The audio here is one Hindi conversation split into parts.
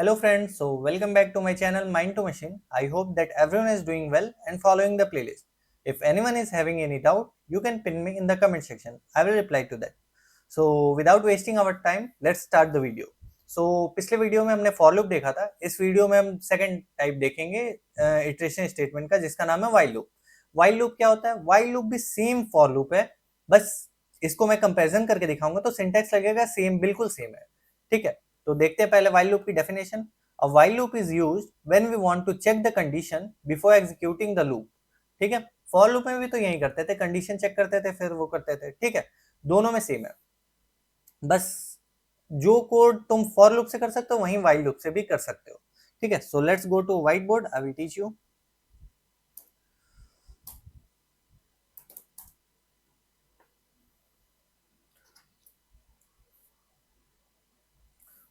Hello friends, so welcome back to my channel Mind to Machine. I hope that everyone is doing well and following the playlist. If anyone is having any doubt, you can pin me in the comment section. I will reply to that. So without wasting our time, let's start the video. So पिछले वीडियो में हमने for loop देखा था. इस वीडियो में हम सेकंड टाइप देखेंगे इटरेशन स्टेटमेंट का, जिसका नाम है while loop. while loop क्या होता है? while loop भी सेम for loop है, बस इसको मैं कंपैरिजन करके दिखाऊंगा तो सिंटैक्स लगेगा सेम, बिल्कुल सेम है. ठीक है, तो देखते हैं पहले while loop की definition. A while loop is used when we want to check the condition before executing the loop. ठीक है, for loop में भी तो यही करते थे, कंडीशन चेक करते थे फिर वो करते थे. ठीक है, दोनों में सेम है. बस जो कोड तुम for loop से कर सकते हो वहीं while loop से भी कर सकते हो. ठीक है, so let's go to whiteboard. I will teach you.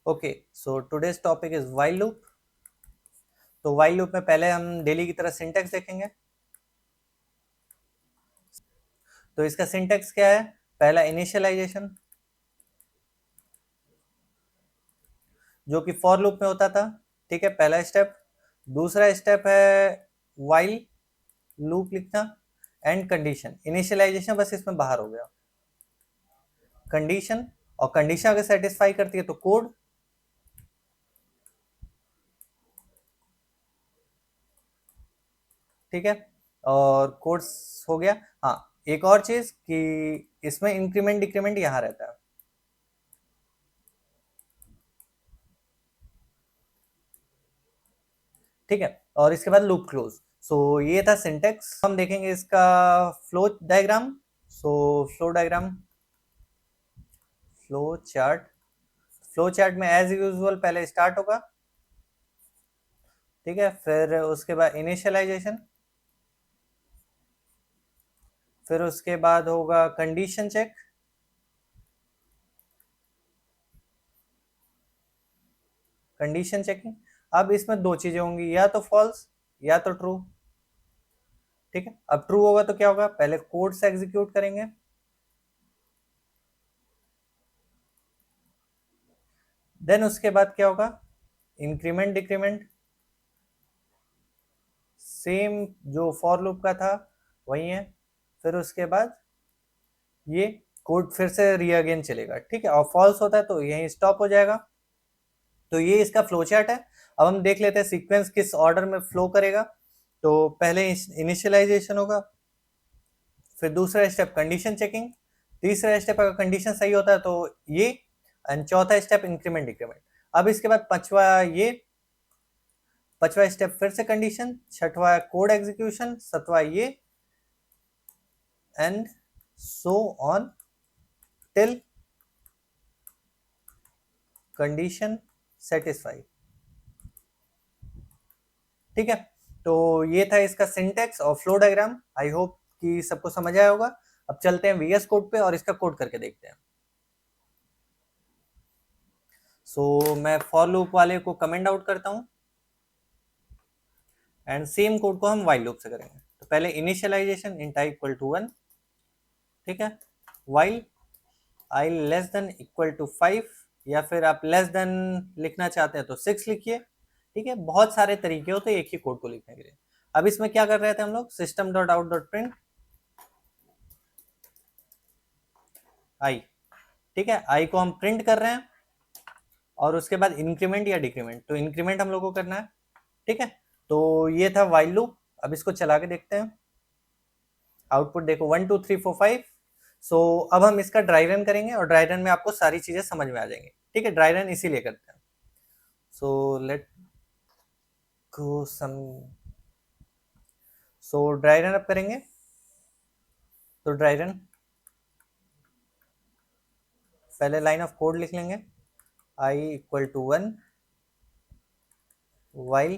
Okay, so today's topic is while loop. तो while loop में पहले हम डेली की तरह सिंटैक्स देखेंगे. तो इसका सिंटैक्स क्या है? पहला इनिशियलाइजेशन, जो कि फॉर लूप में होता था. ठीक है, पहला स्टेप. दूसरा स्टेप है वाइल लूप लिखना एंड कंडीशन. इनिशियलाइजेशन बस इसमें बाहर हो गया. कंडीशन, और कंडीशन अगर सेटिस्फाई करती है तो कोड. ठीक है, और कोड्स हो गया. हाँ, एक और चीज कि इसमें इंक्रीमेंट डिक्रीमेंट यहां रहता है. ठीक है, और इसके बाद लूप क्लोज. सो ये था सिंटेक्स. हम देखेंगे इसका flow diagram. So flow diagram, flow chart. Flow chart में एज यूजुअल पहले स्टार्ट होगा. ठीक है, फिर उसके बाद इनिशियलाइजेशन, फिर उसके बाद होगा कंडीशन चेक, कंडीशन चेकिंग. अब इसमें दो चीजें होंगी, या तो फॉल्स या तो ट्रू. ठीक है, अब ट्रू होगा तो क्या होगा? पहले कोड से एग्जीक्यूट करेंगे. देन उसके बाद क्या होगा? इंक्रीमेंट डिक्रीमेंट, सेम जो फॉर लूप का था वही है. फिर उसके बाद ये कोड फिर से री अगेन चलेगा. ठीक है, और फॉल्स होता है तो यही स्टॉप हो जाएगा. तो ये इसका फ्लो चार्ट है. अब हम देख लेते हैं सीक्वेंस किस ऑर्डर में फ्लो करेगा. तो पहले इनिशियलाइजेशन होगा, फिर दूसरा स्टेप कंडीशन चेकिंग, तीसरा स्टेप अगर कंडीशन सही होता है तो ये, एंड चौथा स्टेप इंक्रीमेंट डिक्रीमेंट. अब इसके बाद पांचवा स्टेप फिर से कंडीशन, छठवा कोड एग्जीक्यूशन, सातवां ये, and so on till condition satisfy. ठीक है, तो ये था इसका सिंटेक्स और फ्लो डायग्राम. आई होप कि सबको समझ आया होगा. अब चलते हैं वीएस कोड पे और इसका कोड करके देखते हैं. सो मैं फॉर लूप वाले को कमेंट आउट करता हूं एंड सेम कोड को हम वाइल लूप से करेंगे. तो पहले initialization in type equal to 1. ठीक है, while I less than equal to 5, या फिर आप लेस देन लिखना चाहते हैं तो 6 लिखिए. ठीक है, बहुत सारे तरीके होते हैं एक ही कोड को लिखने के लिए. अब इसमें क्या कर रहे थे हम लोग? System dot out dot print I. ठीक है, आई को हम प्रिंट कर रहे हैं, और उसके बाद इंक्रीमेंट या डिक्रीमेंट. तो इंक्रीमेंट हम लोग को करना है. ठीक है, तो ये था वाइल लूप. अब इसको चला के देखते हैं. आउटपुट देखो 1 2 3 4 5. सो अब हम इसका ड्राई रन करेंगे और ड्राई रन में आपको सारी चीजें समझ में आ जाएंगी. ठीक है, ड्राई रन इसीलिए करते हैं. So let go some. So dry run अब करेंगे. तो ड्राई रन, पहले लाइन ऑफ कोड लिख लेंगे. I equal to 1 while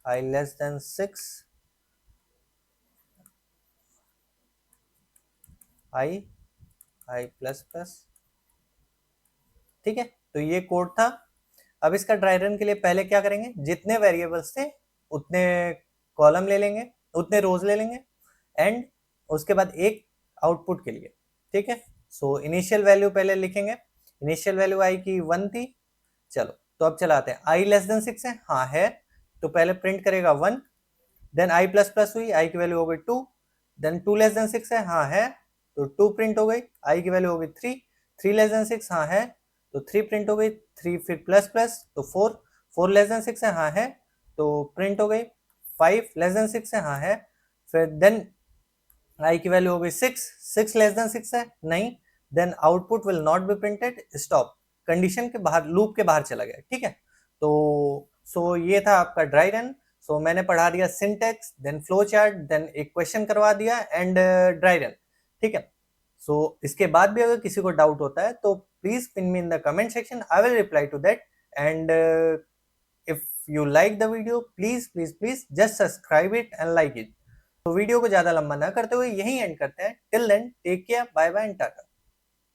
I less than 6, I plus plus. ठीक है, तो ये कोड था. अब इसका ड्राई रन के लिए पहले क्या करेंगे? जितने वेरिएबल्स थे उतने कॉलम ले लेंगे, उतने रोज ले लेंगे, एंड उसके बाद एक आउटपुट के लिए. ठीक है, सो इनिशियल वैल्यू पहले लिखेंगे. इनिशियल वैल्यू आई की 1 थी. चलो, तो अब चलाते हैं, i लेस देन 6 है, हाँ है, तो पहले प्रिंट करेगा 1, देन i प्लस प्लस हुई, i की वैल्यू हो गई 2, देन 2 लेस देन 6 है, हाँ है, तो 2 प्रिंट हो गई, i की वैल्यू हो गई 3, 3 लेस देन 6 हाँ है, तो 3 प्रिंट हो गई, 3 फिर प्लस प्लस तो 4, 4 लेस देन 6 है, हाँ है, तो प्रिंट हो गई, 5 लेस देन 6 है, हाँ है, फिर देन i की वैल्यू हो गई 6, 6 लेस देन 6 है, नहीं, then output will not be printed, stop, condition के बाहर, लूप के बाहर चला गया, ठीक है। तो सो ये था आपका ड्राई रन। सो मैंने पढ़ा दिया syntax, then flow chart, then एक क्वेश्चन करवा दिया एंड ड्राई रन, ठीक है। सो इसके बाद भी अगर किसी को डाउट होता है तो please pin me in the comment section, I will reply to that, and if you like the video please please please just subscribe it and like it. तो वीडियो को ज्यादा लंबा ना करते हुए यही एंड करते हैं। Till then take care, bye bye and Tata.